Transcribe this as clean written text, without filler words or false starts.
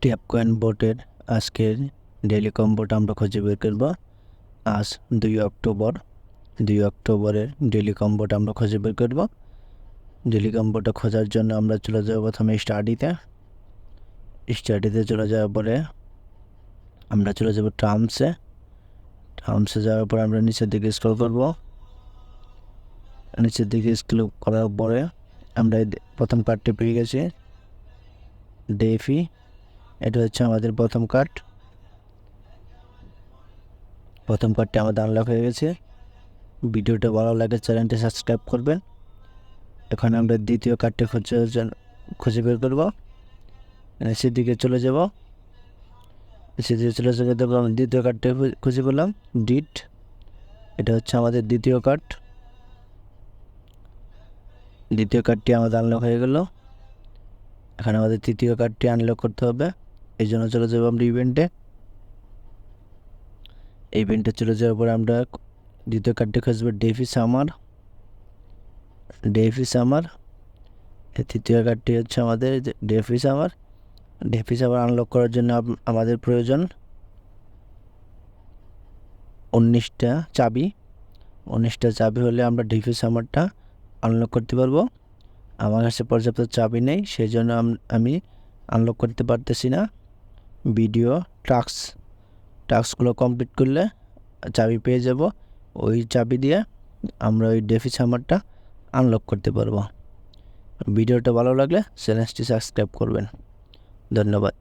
Tap coin বোটের আজকের daily কম্বোটা আমরা খুঁজে বের করব। আজ 2 অক্টোবরের ডেইলি কম্বোটা আমরা খুঁজে বের করব। ডেইলি কম্বোটা খোঁজার জন্য আমরা চলে যাব প্রথমে স্টাডিতে চলে যাওয়ার পরে আমরা চলে যাব টার্মসে যাওয়ার পর আমরা নিচের দিকে স্ক্রল করব। নিচের দিকে স্ক্রল করার পরে আমরা প্রথম কার্ডটি পেয়ে গেছি, ডেফি। এটা হচ্ছে আমাদের প্রথম কার্ডটি আমাদের আনলক হয়ে গেছে। ভিডিওটা ভালো লাগে চ্যানেলটি সাবস্ক্রাইব করবেন। এখন আমরা দ্বিতীয় কার্ডটি খুঁজে বের করব। সেদিকে চলে যাব। দেখলাম দ্বিতীয় কার্ডটি খুঁজে পেলাম, ডিট। এটা হচ্ছে আমাদের দ্বিতীয় কার্ডটি আমাদের আনলক হয়ে গেল। এখন আমাদের তৃতীয় কার্ডটি আনলক করতে হবে, এই জন্য চলে যাবো আমরা ইভেন্টে চলে যাওয়ার পর আমরা দ্বিতীয় কার্ডটি খুঁজবো, ডেফি সামার। তৃতীয় কার্ডটি হচ্ছে আমাদের ডেফি সামার আনলক করার জন্য আমাদের প্রয়োজন 19টা চাবি। 19টা চাবি হলে আমরা ডেফি সামারটা আনলক করতে পারবো। আমার কাছে পর্যাপ্ত চাবি নেই, সেই জন্য আমি আনলক করতে পারতেছি না। ভিডিও টাস্কগুলো কমপ্লিট করলে চাবি পেয়ে যাব। ওই চাবি দিয়ে আমরা ওই ডেফি সামারটা আনলক করতে পারবো। ভিডিওটা ভালো লাগলে চ্যানেলটি সাবস্ক্রাইব করবেন। ধন্যবাদ।